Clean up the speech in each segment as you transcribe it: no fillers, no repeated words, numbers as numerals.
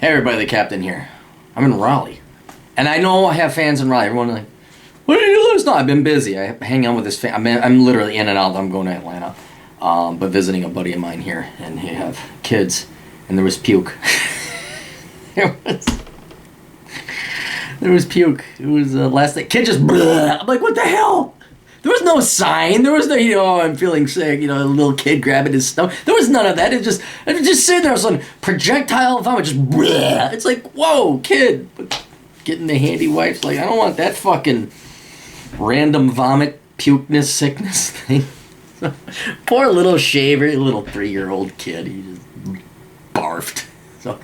Hey everybody, the captain here. I'm in Raleigh. And I know I have fans in Raleigh. Everyone's like, what are you doing? No, I've been busy. I hang out with this fan. I'm literally in and out. I'm going to Atlanta. But visiting a buddy of mine here. And he have kids. And there was puke. There was puke. It was last night. Kid just, I'm like, what the hell? There was no sign. There was no, I'm feeling sick. A little kid grabbing his stomach. There was none of that. It just sitting there, some projectile vomit. Just, it's like, whoa, kid. Getting the handy wipes. Like, I don't want that fucking random vomit, pukeness, sickness thing. Poor little shaver, little 3-year-old kid. He just barfed. So,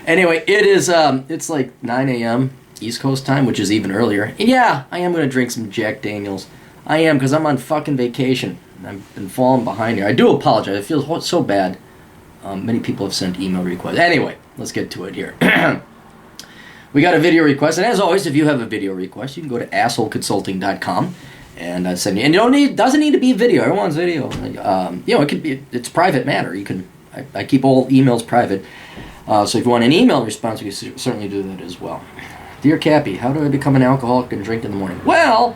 anyway, it's like 9 a.m. East Coast time, which is even earlier. And yeah, I am going to drink some Jack Daniels. I am, because I'm on fucking vacation. I've been falling behind here. I do apologize. I feel so bad. Many people have sent email requests. Anyway, let's get to it here. We got a video request, and as always, if you have a video request, you can go to assholeconsulting.com and send you. And doesn't need to be video. Everyone's video. It could be. It's private matter. You can. I keep all emails private. So if you want an email response, we can certainly do that as well. Dear Cappy, how do I become an alcoholic and drink in the morning? Well,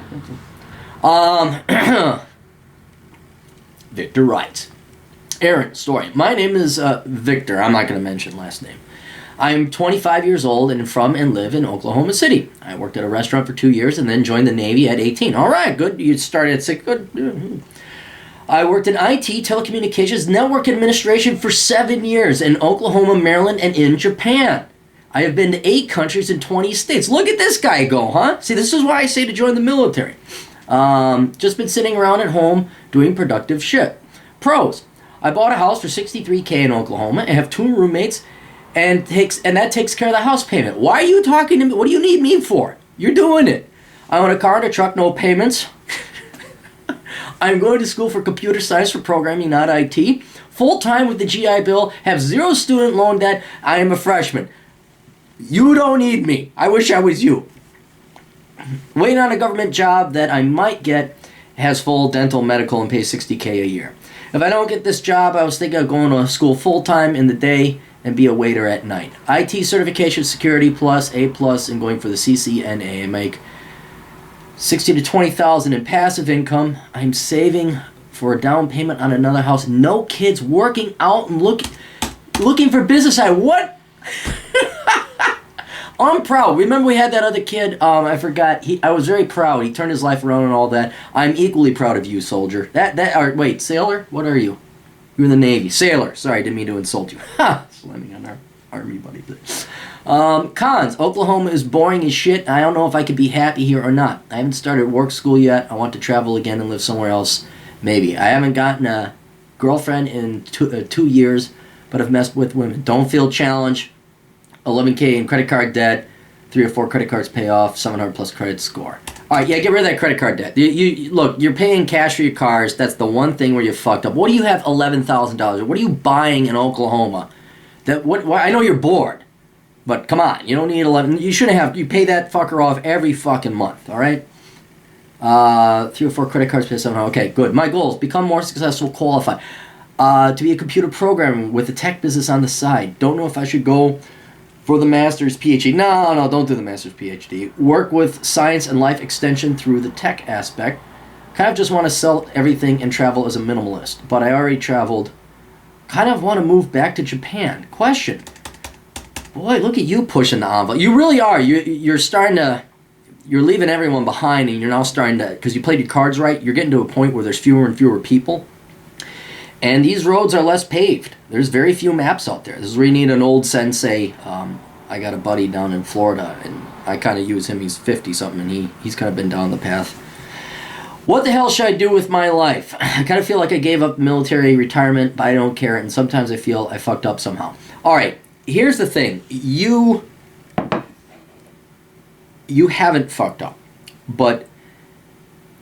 Victor writes, Aaron, story. My name is Victor. I'm not going to mention last name. I'm 25 years old and from and live in Oklahoma City. I worked at a restaurant for 2 years and then joined the Navy at 18. All right, good. You started at 6. Good. I worked in IT, telecommunications, network administration for 7 years in Oklahoma, Maryland, and in Japan. I have been to 8 countries and 20 states. Look at this guy go, huh? See, this is why I say to join the military. Just been sitting around at home doing productive shit. Pros. I bought a house for $63K in Oklahoma. I have 2 roommates, and that takes care of the house payment. Why are you talking to me? What do you need me for? You're doing it. I own a car and a truck, no payments. I'm going to school for computer science for programming, not IT. Full-time with the GI Bill. Have 0 student loan debt. I am a freshman. You don't need me. I wish I was you. Waiting on a government job that I might get, has full dental, medical, and pays $60K a year. If I don't get this job, I was thinking of going to school full-time in the day and be a waiter at night. IT certification, security plus, A plus, and going for the CCNA. I make $60,000 to $20,000 in passive income. I'm saving for a down payment on another house. No kids, working out and looking for business. What? I'm proud. Remember we had that other kid, I forgot. I was very proud. He turned his life around and all that. I'm equally proud of you, soldier. Wait, sailor? What are you? You're in the Navy. Sailor. Sorry, I didn't mean to insult you. Ha! Slamming on our Army buddy. Cons. Oklahoma is boring as shit. I don't know if I could be happy here or not. I haven't started work school yet. I want to travel again and live somewhere else. Maybe. I haven't gotten a girlfriend in 2 years, but I've messed with women. Don't feel challenged. 11K in credit card debt, 3 or 4 credit cards pay off, 700 plus credit score. All right, yeah, get rid of that credit card debt. Look, you're paying cash for your cars. That's the one thing where you fucked up. What do you have $11,000? What are you buying in Oklahoma? I know you're bored, but come on, you don't need 11. You shouldn't have. You pay that fucker off every fucking month. All right. 3 or 4 credit cards pay 700. Okay, good. My goals: become more successful, qualify, to be a computer programmer with a tech business on the side. Don't know if I should go for the master's PhD. No, don't do the master's PhD. Work with science and life extension through the tech aspect. Kind of just want to sell everything and travel as a minimalist. But I already traveled. Kind of want to move back to Japan. Question. Boy, look at you pushing the envelope. You really are. You're starting to... You're leaving everyone behind, and you're now starting to... Because you played your cards right, you're getting to a point where there's fewer and fewer people. And these roads are less paved. There's very few maps out there. This is where you need an old sensei. I got a buddy down in Florida, and I kind of use him. He's 50-something, and he's kind of been down the path. What the hell should I do with my life? I kind of feel like I gave up military retirement, but I don't care, and sometimes I feel I fucked up somehow. All right, here's the thing. You haven't fucked up, but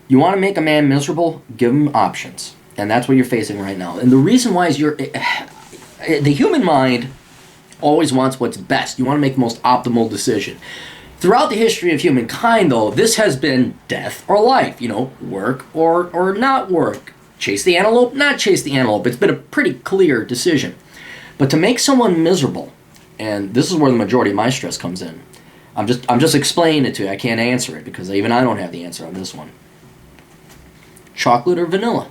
you want to make a man miserable, give him options. And that's what you're facing right now. And the reason why is the human mind always wants what's best. You want to make the most optimal decision. Throughout the history of humankind, though, this has been death or life. Work or not work. Chase the antelope, not chase the antelope. It's been a pretty clear decision. But to make someone miserable and this is where the majority of my stress comes in. I'm just explaining it to you. I can't answer it because even I don't have the answer on this one. Chocolate or vanilla?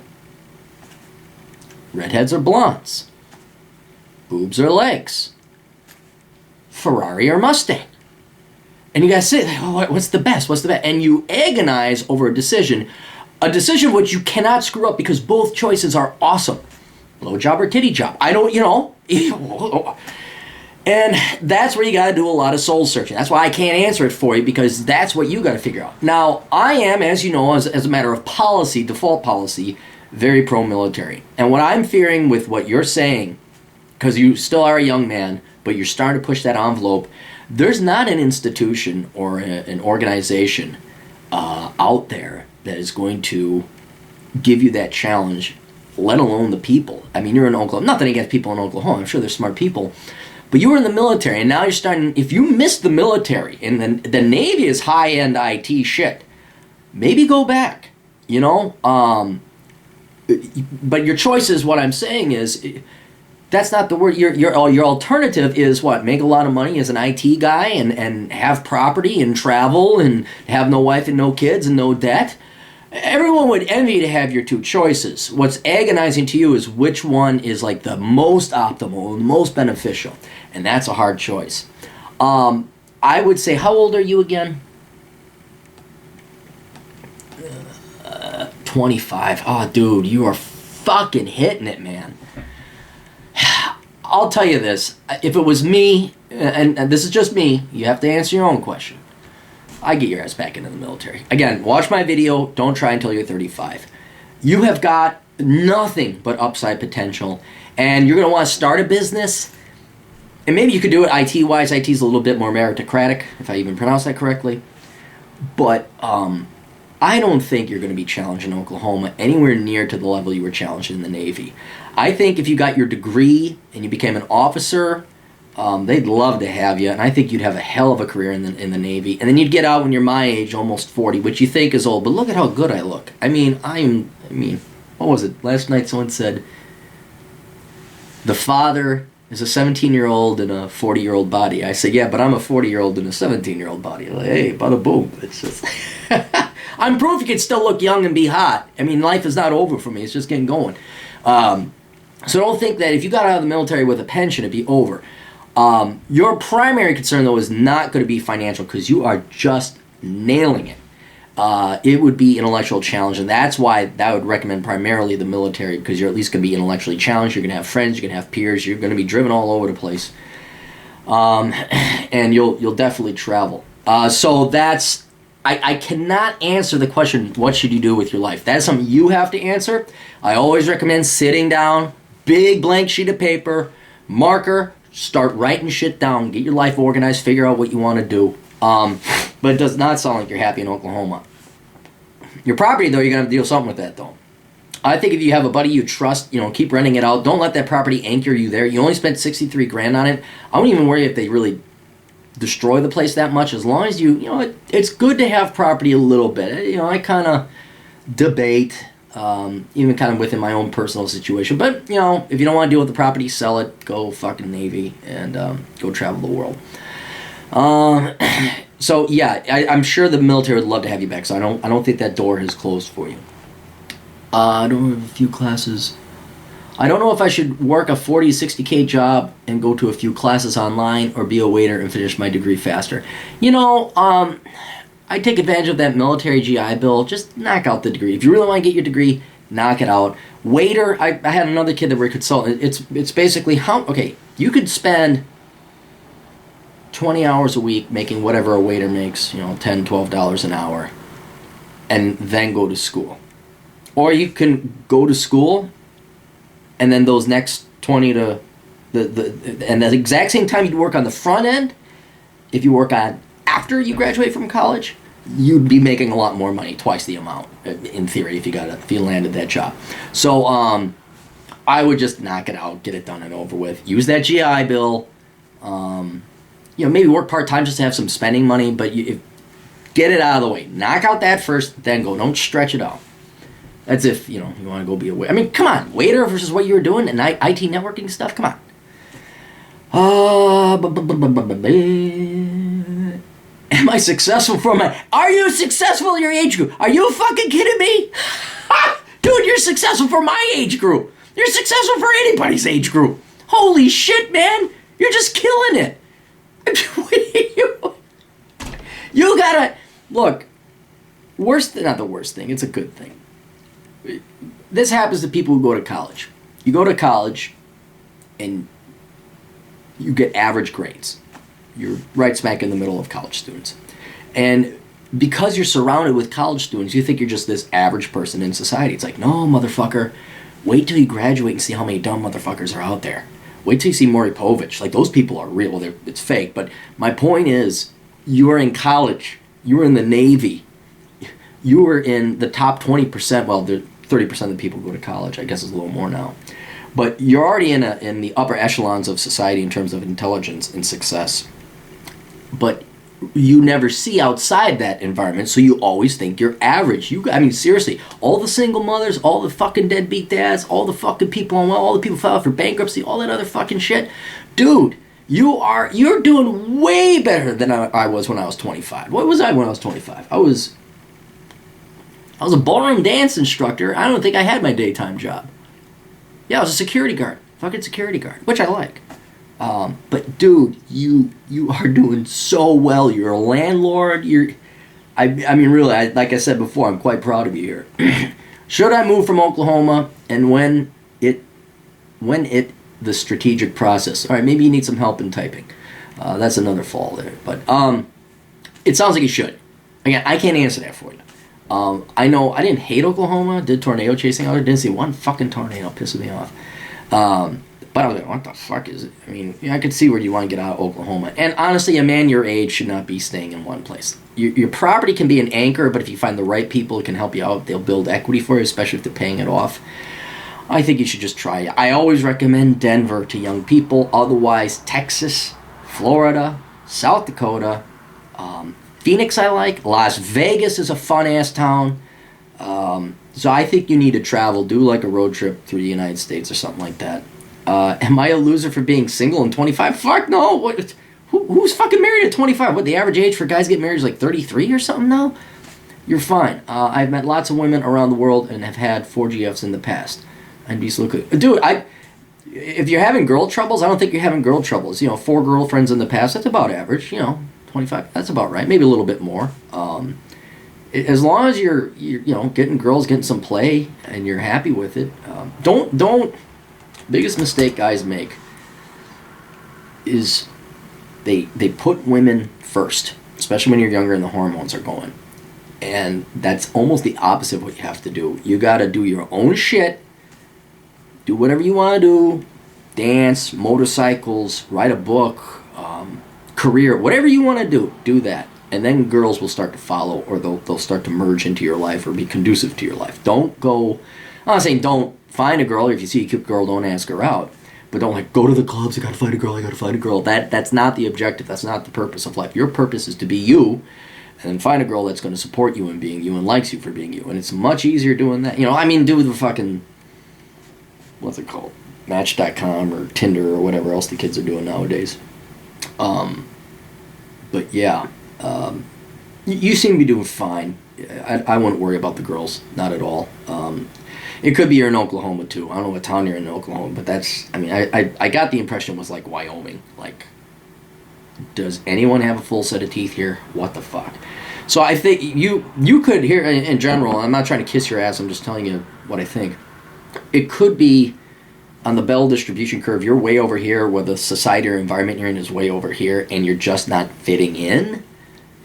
Redheads or blondes? Boobs or legs? Ferrari or Mustang? And you guys say, oh, what's the best? What's the best? And you agonize over a decision which you cannot screw up because both choices are awesome. Blowjob or titty job? I don't, And that's where you got to do a lot of soul searching. That's why I can't answer it for you, because that's what you got to figure out. Now, I am, as you know, as a matter of policy, default policy, very pro-military. And what I'm fearing with what you're saying, because you still are a young man, but you're starting to push that envelope, there's not an institution or an organization out there that is going to give you that challenge, let alone the people. I mean, you're in Oklahoma. Nothing against people in Oklahoma. I'm sure they're smart people. But you were in the military, and now you're starting, if you missed the military, and the Navy is high-end IT shit, maybe go back, But your choice is, what I'm saying is, that's not the word. Your alternative is what? Make a lot of money as an IT guy and have property and travel and have no wife and no kids and no debt? Everyone would envy to have your two choices. What's agonizing to you is which one is like the most optimal, the most beneficial. And that's a hard choice. I would say, how old are you again? 25. Oh, dude, you are fucking hitting it, man. I'll tell you this. If it was me, and this is just me, you have to answer your own question. I get your ass back into the military. Again, watch my video. Don't try until you're 35. You have got nothing but upside potential, and you're going to want to start a business, and maybe you could do it IT-wise. IT is a little bit more meritocratic, if I even pronounce that correctly. But I don't think you're going to be challenged in Oklahoma anywhere near to the level you were challenged in the Navy. I think if you got your degree and you became an officer, they'd love to have you, and I think you'd have a hell of a career in the Navy. And then you'd get out when you're my age, almost 40, which you think is old, but look at how good I look. I mean, what was it? Last night someone said, the father is a 17-year-old in a 40-year-old body. I said, yeah, but I'm a 40-year-old in a 17-year-old body. Like, hey, bada boom. It's just... I'm proof you can still look young and be hot. I mean, life is not over for me. It's just getting going. So don't think that if you got out of the military with a pension, it'd be over. Your primary concern, though, is not going to be financial, because you are just nailing it. It would be intellectual challenge, and that's why I would recommend primarily the military, because you're at least going to be intellectually challenged. You're going to have friends. You're going to have peers. You're going to be driven all over the place, and you'll definitely travel. So that's... I cannot answer the question, what should you do with your life? That's something you have to answer. I always recommend sitting down, big blank sheet of paper, marker, start writing shit down, get your life organized, figure out what you want to do. But it does not sound like you're happy in Oklahoma. Your property, though, you're going to have to deal something with that, though. I think if you have a buddy you trust, keep renting it out. Don't let that property anchor you there. You only spent $63,000 on it. I wouldn't even worry if they really destroy the place that much, as long as it's good to have property a little bit. I kind of debate, even kind of within my own personal situation, but if you don't want to deal with the property, sell it, go fucking Navy, and go travel the world. So yeah, I'm sure the military would love to have you back, so I don't think that door has closed for you. I don't have a few classes. I don't know if I should work a 40, 60K job and go to a few classes online, or be a waiter and finish my degree faster. I take advantage of that military GI Bill. Just knock out the degree. If you really want to get your degree, knock it out. Waiter, I had another kid that were a consultant. It's basically you could spend 20 hours a week making whatever a waiter makes, $10, $12 an hour, and then go to school. Or you can go to school, and then those next 20 to and the exact same time you'd work on the front end, if you work on after you graduate from college, you'd be making a lot more money, twice the amount, in theory, if you landed that job. So I would just knock it out, get it done and over with. Use that GI Bill. Maybe work part-time just to have some spending money, but get it out of the way. Knock out that first, then go. Don't stretch it out. That's if, you want to go be a waiter. I mean, come on. Waiter versus what you were doing and IT networking stuff? Come on. Am I successful for my... Are you successful in your age group? Are you fucking kidding me? Dude, you're successful for my age group. You're successful for anybody's age group. Holy shit, man. You're just killing it. You gotta... Look, not the worst thing. It's a good thing. This happens to people who go to college. You go to college and you get average grades. You're right smack in the middle of college students. And because you're surrounded with college students, you think you're just this average person in society. It's like, no, motherfucker. Wait till you graduate and see how many dumb motherfuckers are out there. Wait till you see Maury Povich. Like, those people are real. It's fake. But my point is, you are in college. You were in the Navy. You were in the top 20%. Well, 30% of the people go to college. I guess it's a little more now. But you're already in the upper echelons of society in terms of intelligence and success. But you never see outside that environment, so you always think you're average. I mean, seriously, all the single mothers, all the fucking deadbeat dads, all the fucking people on all the people filed for bankruptcy, all that other fucking shit. Dude, you're doing way better than I was when I was 25. What was I when I was 25? I was a ballroom dance instructor. I don't think I had my daytime job. Yeah, I was a security guard. Fucking security guard, which I like. But dude, you are doing so well. You're a landlord. I mean, really, like I said before, I'm quite proud of you here. Should I move from Oklahoma, and when the strategic process? All right, maybe you need some help in typing. That's another fall there. But it sounds like you should. Again, I can't answer that for you. I know I didn't hate Oklahoma. Did tornado chasing out there. Didn't see one fucking tornado. Pissing me off. But I was like, what the fuck is it? I mean, I could see where you want to get out of Oklahoma. And honestly, a man your age should not be staying in one place. Your property can be an anchor, but if you find the right people who can help you out, they'll build equity for you, especially if they're paying it off. I think you should just try it. I always recommend Denver to young people. Otherwise, Texas, Florida, South Dakota, Phoenix I like. Las Vegas is a fun-ass town. So I think you need to travel. Do like a road trip through the United States or something like that. Am I a loser for being single and 25? Fuck no. What? Who's fucking married at 25? What, the average age for guys get married is like 33 or something now? You're fine. I've met lots of women around the world and have had 4GFs in the past. And be so good. Dude, if you're having girl troubles, I don't think you're having girl troubles. 4 girlfriends in the past, that's about average. 25, that's about right. Maybe a little bit more. As long as you're getting girls, getting some play, and you're happy with it, don't. Biggest mistake guys make is they put women first, especially when you're younger and the hormones are going. And that's almost the opposite of what you have to do. You got to do your own shit. Do whatever you want to do. Dance, motorcycles, write a book, career, whatever you want to do that. And then girls will start to follow, or they'll start to merge into your life or be conducive to your life. I'm not saying don't find a girl. If you see a cute girl, don't ask her out. But don't go to the clubs, I gotta find a girl. That's not the objective. That's not the purpose of life. Your purpose is to be you, and then find a girl that's going to support you in being you and likes you for being you. And it's much easier doing that. Do the fucking, what's it called? Match.com or Tinder or whatever else the kids are doing nowadays. But yeah, you seem to be doing fine. I wouldn't worry about the girls, not at all. It could be you're in Oklahoma too. I don't know what town you're in Oklahoma, but I got the impression it was like Wyoming. Like, does anyone have a full set of teeth here? What the fuck? So I think you could, here in general, I'm not trying to kiss your ass, I'm just telling you what I think. It could be on the Bell distribution curve, you're way over here, where the society or environment you're in is way over here, and you're just not fitting in.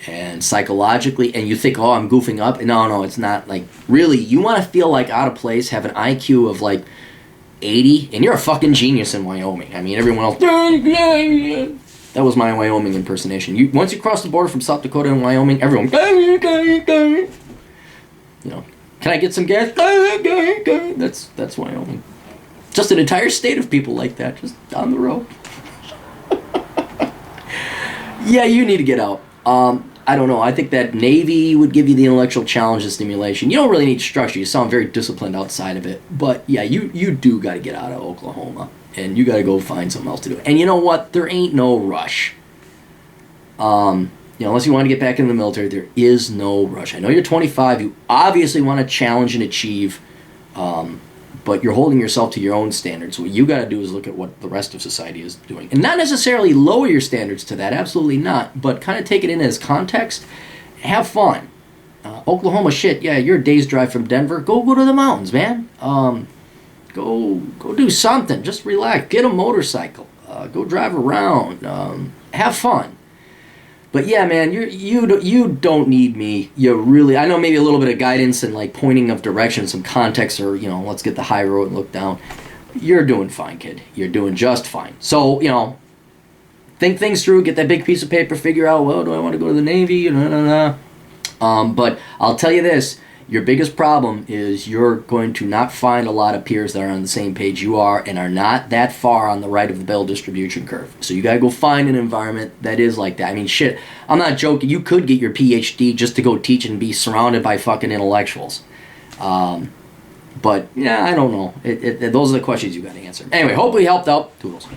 And psychologically, and you think, oh, I'm goofing up. No, it's not. Like, really, you want to feel like out of place, have an IQ of like 80, and you're a fucking genius in Wyoming. I mean, everyone else, that was my Wyoming impersonation. Once you cross the border from South Dakota and Wyoming, everyone, can I get some gas? That's Wyoming. Just an entire state of people like that, just down the road. Yeah, you need to get out. I don't know. I think that Navy would give you the intellectual challenge and stimulation. You don't really need structure. You sound very disciplined outside of it. But yeah, you do got to get out of Oklahoma. and you got to go find something else to do. And you know what? There ain't no rush. Unless you want to get back into the military, there is no rush. I know you're 25. You obviously want to challenge and achieve, but you're holding yourself to your own standards. What you got to do is look at what the rest of society is doing. And not necessarily lower your standards to that, absolutely not, but kind of take it in as context. Have fun. Oklahoma, shit, yeah, you're a day's drive from Denver. Go to the mountains, man. Go do something. Just relax. Get a motorcycle. Go drive around. Have fun. But yeah, man, you don't need me. You really, I know maybe a little bit of guidance and like pointing of direction, some context, or let's get the high road and look down. You're doing fine, kid. You're doing just fine. So think things through. Get that big piece of paper. Figure out, well, do I want to go to the Navy? But I'll tell you this. Your biggest problem is you're going to not find a lot of peers that are on the same page you are and are not that far on the right of the bell distribution curve. So you got to go find an environment that is like that. I mean, shit, I'm not joking. You could get your PhD just to go teach and be surrounded by fucking intellectuals. But, yeah, I don't know. Those are the questions you got to answer. Anyway, hopefully helped out. Toodles.